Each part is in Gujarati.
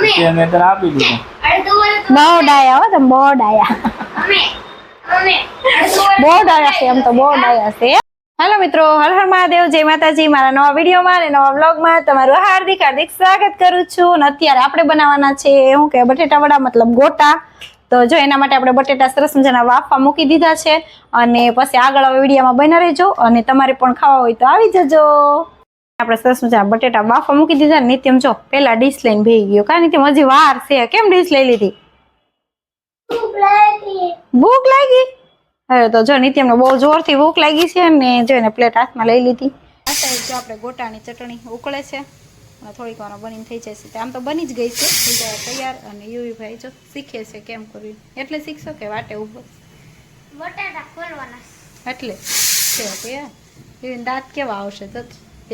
મેં તને આપી દીધું. બહુ ડાયા હો તમે, બહુ ડાયા. બહુ ડાયા છે એમ તો, બહુ ડાયા છે. હેલો મિત્રો, હર હર મહાદેવ, જય માતાજી. મારા નવા વિડીયોમાં અને નવા બ્લોગમાં તમારું હાર્દિક હાર્દિક સ્વાગત કરું છું. અને અત્યારે આપણે બનાવવાના છે શું કે બટેટા વડા, મતલબ ગોટા. તો જો એના માટે આપણે બટેટા સરસ મજાના વાફવા મૂકી દીધા છે. અને પછી આગળ હવે વિડીયોમાં બના રહેજો. અને તમારે પણ ખાવા હોય તો આવી જજો. આપણે સરસ મજાના બટેટા બાફવા મૂકી દીધા. નિત્યમ જો પેલા ડીશ લઈને બેસી ગયો. કા નિત્યમ હજી વાર છે, કેમ ડીશ લઈ લીધી? ભૂખ લાગી? હવે તો જો નિત્યમને બહુ જોરથી ભૂખ લાગી છે ને જો એને પ્લેટ હાથમાં લઈ લીધી. આ સાઈડ જો આપણે ગોટાની ચટણી ઉકળે છે અને થોડીક વાર બનીને થઈ જશે. આમ તો બની જ ગઈ છે, થઈ જાય તૈયાર. અને યુવી ભાઈ જો શીખે છે કેમ કરવી. એટલે શીખશો કે વાટે ઉભો બટાટા ખોલવાના એટલે છે કે યુવી દાંત કેવા આવશે? તો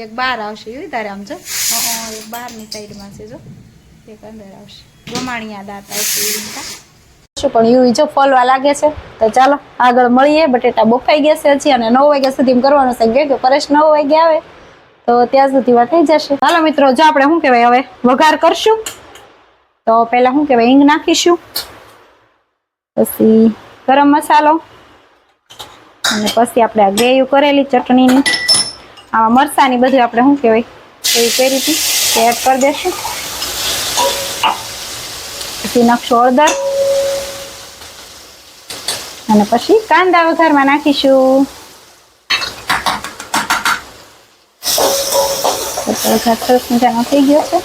એક બહાર આવશે યુવી તારે, આમ જો એક બહારની સાઈડમાં છે, જો એક અંદર આવશે. ગમાણિયા દાંત આવશે યુવી. પણ યુવી જો ફોલવા લાગે છે. તો ચાલો આગળ મળીએ. બટેટા બફાઈ ગયા છે હજી, અને 9 વાગ્યા સુધી કરવાનું છે કે પરેશ 9 વાગ્યા આવે તો ત્યાં સુધીમાં થઈ જશે. ચાલો મિત્રો, જો આપણે શું કહેવાય હવે વઘાર કરશું. તો પહેલા શું કહેવાય હિંગ નાખીશું, પછી ગરમ મસાલો, અને પછી આપણે આ ગ્રેવી કરેલી ચટણીની આમાં મરસાની બધું આપણે શું કહેવાય એવી કરી હતી તે એડ કરી દઈશું. પછી નાખશું હળદર, અને પછી કાંદા વઘારમાં નાખીશું. વઘાર સરસ મજાનો થઈ ગયો છે.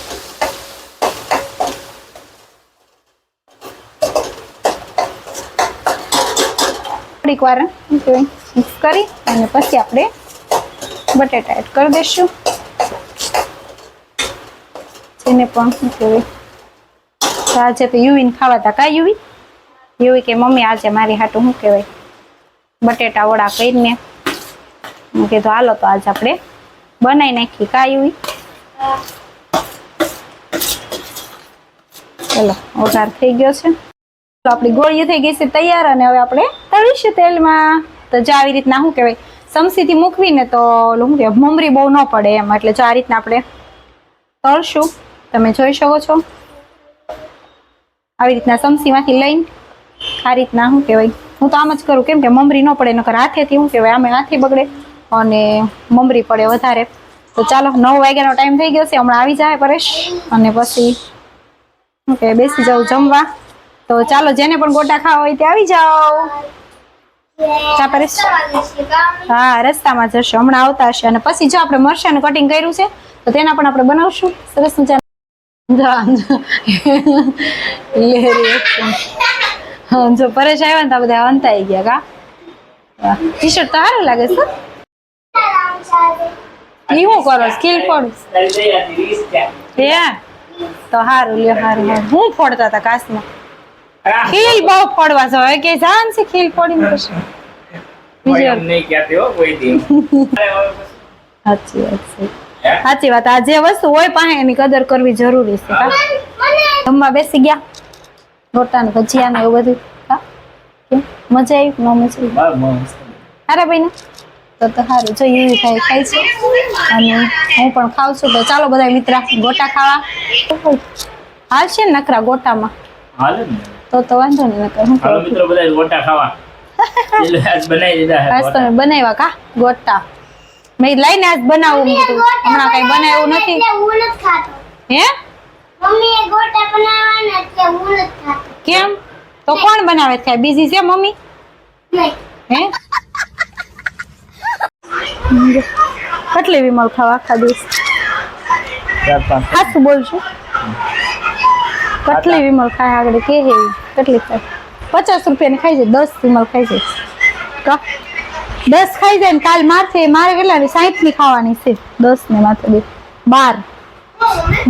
થોડીક વાર મિક્સ કરી અને પછી આપણે બટેટા એડ કરી દઈશું. જેને પણ શું કહેવાય આજે તો યુવીને ખાવા હતા. કા યુવી? યુવી કે મમ્મી આજે મારી હાટું શું કહેવાય બટેટા વડા કરીને. હું કીધું હાલો તો આજે આપણે બનાવી નાખી. કા યુવી? ચલો વઘાર થઈ ગયો છે. આપણી ગોળીઓ થઈ ગઈ છે તૈયાર. અને હવે આપણે તળીશું તેલમાં. તો જો આવી રીતના શું કહેવાય સમસીથી મૂકવી ને તો શું કહેવાય મમરી બહુ ન પડે એમ. એટલે જો આ રીતના આપણે તળશું. તમે જોઈ શકો છો આવી રીતના સમસીમાંથી લઈને આ રીતના શું કહેવાય હું તો આમ જ કરું, કેમ કે મમરી ન પડે. નકર હાથેથી શું કહેવાય આમે હાથે બગડે અને મમરી પડે વધારે. તો ચાલો 9 વાગ્યાનો ટાઈમ થઈ ગયો છે, હમણાં આવી જાય પરેશ. અને પછી શું કહેવાય બેસી જાઉં જમવા. તો ચાલો જેને પણ ગોટા ખાવા હોય તે આવી જાઓ. ચા પરેશ? હા, રસ્તામાં જશે, હમણાં આવતા હશે. અને પછી જો આપણે મરચાંનું કટિંગ કર્યું છે તો તેના પણ આપણે બનાવશું સરસ મજા. જો પરેશ આવ્યા ને તો બધા અંતાઈ ગયા. કા ટી શર્ટ તો સારું લાગે છે. ઈ હું કરો સ્કિલ ફોડ તો સારું લ્યો. સારું હું ફોડતા હતા કાશમાં. ખીલ બહુ ફોડવા જો હવે કે જાન છે ખીલ ફોડીને પછી સાચી વાત છે. સાચી વાત. આ જે વસ્તુ હોય પાસે એની કદર કરવી જરૂરી છે. જમવા બેસી ગયા ગોટા ને ભજીયા ને એવું બધું. મજા આવી? ન મજા આવી? અરે ભાઈ ને તો સારું. જો એવી થાય ખાય છે અને હું પણ ખાઉં છું. તો ચાલો બધા મિત્ર ગોટા ખાવા હાલશે ને નકરા ગોટામાં તો વાંધો નહીં. નકર મિત્રો બધા ગોટા ખાવા બનાવી દીધા. આજ તમે બનાવ્યા કા ગોટા? મેં લઈને આજ બનાવું કીધું. હમણાં કઈ બનાવ્યું નથી. હે મમ્મી ગોટા બનાવવાના એટલે હું નથી ખાતો. કેમ? તો કોણ બનાવે છે? બીજી છે મમ્મી? હે કેટલી વિમલ ખાવા આખા દિવસ? સાચું બોલશું. કેટલી વિમલ ખાય આગળ કે કેટલી ખાય? 50 રૂપિયાની ખાઈ જાય. 10 વિમલ ખાઈ જાય. 10 ખાઈ જાય ને કાલ મારે કેટલાની 60 ની ખાવાની છે. 10 ને માથે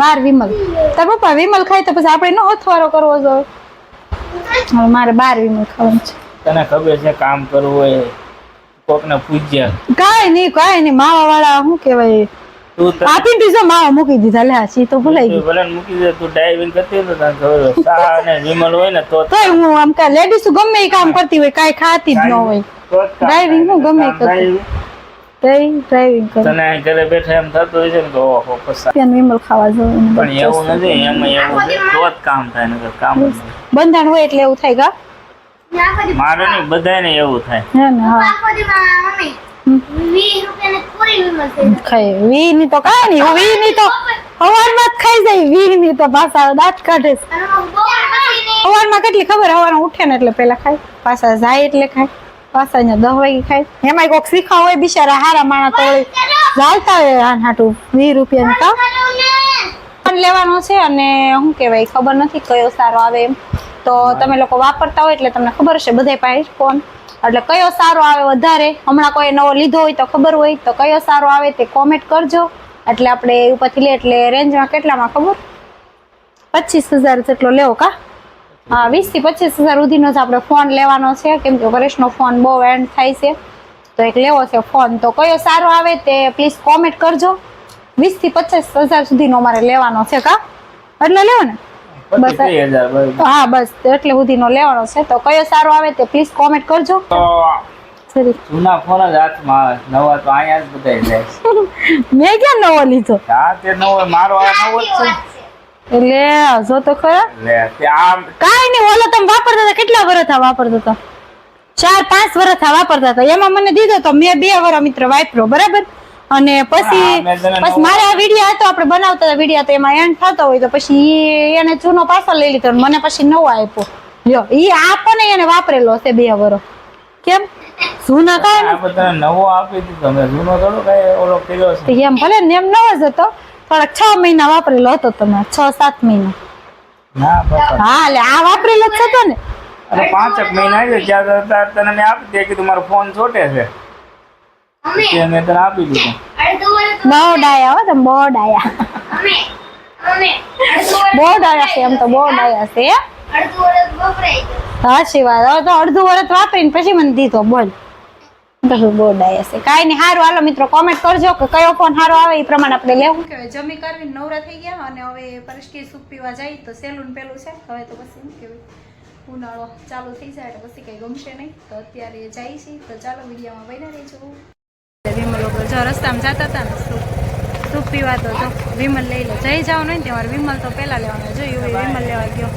12 વિમલ. તાર પપ્પા વિમલ ખાય તો પછી આપણે નો અથવારો કરવો જોઈએ. હવે મારે 12 વિમલ ખાવાનું છે. તને ખબર છે કામ કરવું હોય કોકને પૂછ્યા કાઈ નહીં માવા વાળા શું કહેવાય આપીને પીઝા માવા મૂકી દીધા. લે સી તો ભૂલાઈ ગઈ. ભલે મૂકી દે. તું ડ્રાઇવિંગ કરતી હોય તો તને ખબર હોય સા અને વિમલ હોય ને તો હું આમ કા લેડીઝ ગમે એ કામ કરતી હોય કાઈ ખાતી જ ન હોય. ડ્રાઇવિંગ હું ગમે કરતી. ડ્રાઇવિંગ કરે તને અહીં ઘરે બેઠા એમ થતું હોય છે ને કે ઓહો પૈસા પેન વિમલ ખાવા જવું પણ એવું નથી એમાં એવું છે તો જ કામ થાય નકર કામ જ નહીં. બંધાણ હોય એટલે એવું થાય કા મારે નહીં બધાને એવું થાય હે ને હા ખાય વી ની તો કાંઈ નહીં વી ની તો હવારમાં જ ખાઈ જાય વી ની તો પાછા દાંત કાઢે છે. હવારમાં કેટલી ખબર હવારમાં ઉઠે ને એટલે પેલા ખાય પાછા જાય એટલે ખાય પાછા અહીંયા 10 વાગે ખાય એમાં કોઈક શીખા હોય બિચારા હારા માણા તો ચાલતા હોય આન હાટું 20 રૂપિયાનું કામ ફોન લેવાનો છે અને શું કહેવાય ખબર નથી કયો સારો આવે એમ તો તમે લોકો વાપરતા હોય એટલે તમને ખબર હશે બધાય પાસે ફોન એટલે કયો સારો આવે વધારે હમણાં કોઈ નવો લીધો હોય તો ખબર હોય તો કયો સારો આવે તે કોમેન્ટ કરજો એટલે આપણે ઉપરથી લે એટલે રેન્જમાં કેટલામાં ખબર 25,000 જેટલો લેવો કા હા 20 થી 25,000 સુધીનો જ આપણે ફોન લેવાનો છે કેમ કે પરેશનો ફોન બહુ એન્ડ થાય છે તો એક લેવો છે ફોન તો કયો સારો આવે તે પ્લીઝ કોમેન્ટ કરજો 20 થી 25,000 સુધીનો અમારે લેવાનો છે કા એટલે લેવો ને બસ 25,000 બરાબર. હા બસ એટલે સુધીનો લેવાનો છે તો કયો સારો આવે તે પ્લીઝ કોમેન્ટ કરજો તો સરી જૂના ફોન જ હાથમાં આવે નવા તો અહીંયા જ બધાય જાય છે. મેં ક્યાં નવો લીધો હા તે નવો મારો આ નવો જ છે એટલે જો તો ખરા લે તે આમ કાઈ નહીં ઓલો તમે વાપરતા હતા કેટલા વર્ષ વાપરતા હતા 4-5 વર્ષ વાપરતા હતા એમાં મને દીધો તો મેં 2 વર્ષ મિત્ર વાપર્યો બરાબર અને પછી હા, મેં તને નવો- મારે આ વિડીયો હતો આપણે બનાવતા હતા વિડીયો તો એમાં એન્ડ થતો હોય તો પછી એને જૂનો પાછો લઈ લીધો અને મને પછી નવો આપ્યો લ્યો ઈ આ પણ એને વાપરેલો છે 2 વર્ષ કેમ જૂના કાંઈ આ બધાને નવો આપી દીધો મેં જૂનો થોડો કઈ ઓલો કિલો છે નથી એમ ભલે ને એમ નવો જ હતો થોડાક 6 મહિના વાપરેલો હતો તમે 6-7 મહિના ના બાપા હા એટલે આ વાપરેલો જ હતો ને અને 5 મહિના આવ્યો જ્યાં તને મેં આપી દે કીધું મારો ફોન છોટે છે તે મેં તને આપી દીધું બહુ ડાયા હો તમે બહુ ડાયા બહુ ડાયા છે એમ તો બહુ ડાયા છે સાચી વાત હવે તો અડધું વર્ષ વાપરીને પછી મને દીધો બોલ તો શું બહુ ડાયા છે કાંઈ નહીં સારું હાલો મિત્રો કોમેન્ટ કરજો કે કયો ફોન સારો આવે એ પ્રમાણે આપણે લેવું કહેવાય જમી કરવીને નવરા થઈ ગયા અને હવે પરિસ્થિતિ સૂપ પીવા જાય તો સહેલું ને પેલું છે હવે તો પછી શું કહેવાય ઉનાળો ચાલુ થઈ જાય એટલે પછી કંઈ ગમશે નહીં તો અત્યારે જાય છે તો ચાલો વિડીયોમાં બન્યા રહીશું વિમલ લોકો જો રસ્તામાં જતા હતા ને સૂપ પીવા તો જો વિમલ લઈ લો જઈ જવાનું હોય ને તમારે વિમલ તો પહેલા લેવાનો જોયું હોય વિમલ લેવા ગયો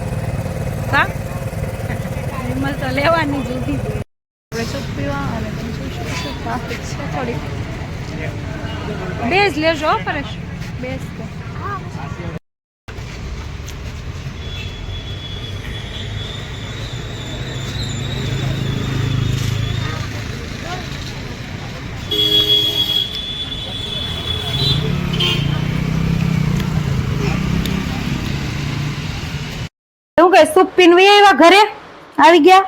કા વિમલ તો લેવાની જ ઊભી હતી આપણે સૂપ પીવા અને તમે જોઈ શકો ટ્રાફિક છે થોડી બેઝ લેજો હો પરેશ બેઝ તો એવું કે સૂપ પીને આવ્યા ઘરે આવી ગયા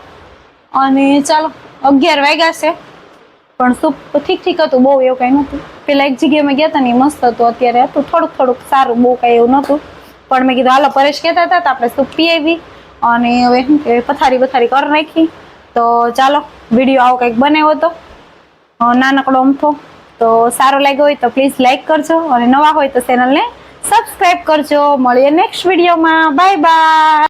અને ચાલો 11 વાગ્યા છે પણ સૂપ ઠીક હતું બહુ એવું કઈ નતું પેલા એક જગ્યાએ ગયા હતા ને મસ્ત હતું અત્યારે હતું થોડુંક સારું બહુ કઈ એવું નતું પણ મેં કીધું હાલો પરેશ કહેતા હતા તો આપણે સૂપ પી આવી અને હવે શું કે પથારી કરી નાખી તો ચાલો વિડીયો આવો કંઈક બનાવ્યો હતો નાનકડો અમથો તો સારો લાગ્યો હોય તો પ્લીઝ લાઈક કરજો અને નવા હોય તો ચેનલને સબસ્ક્રાઈબ કરજો મળીએ નેક્સ્ટ વિડીયોમાં બાય બાય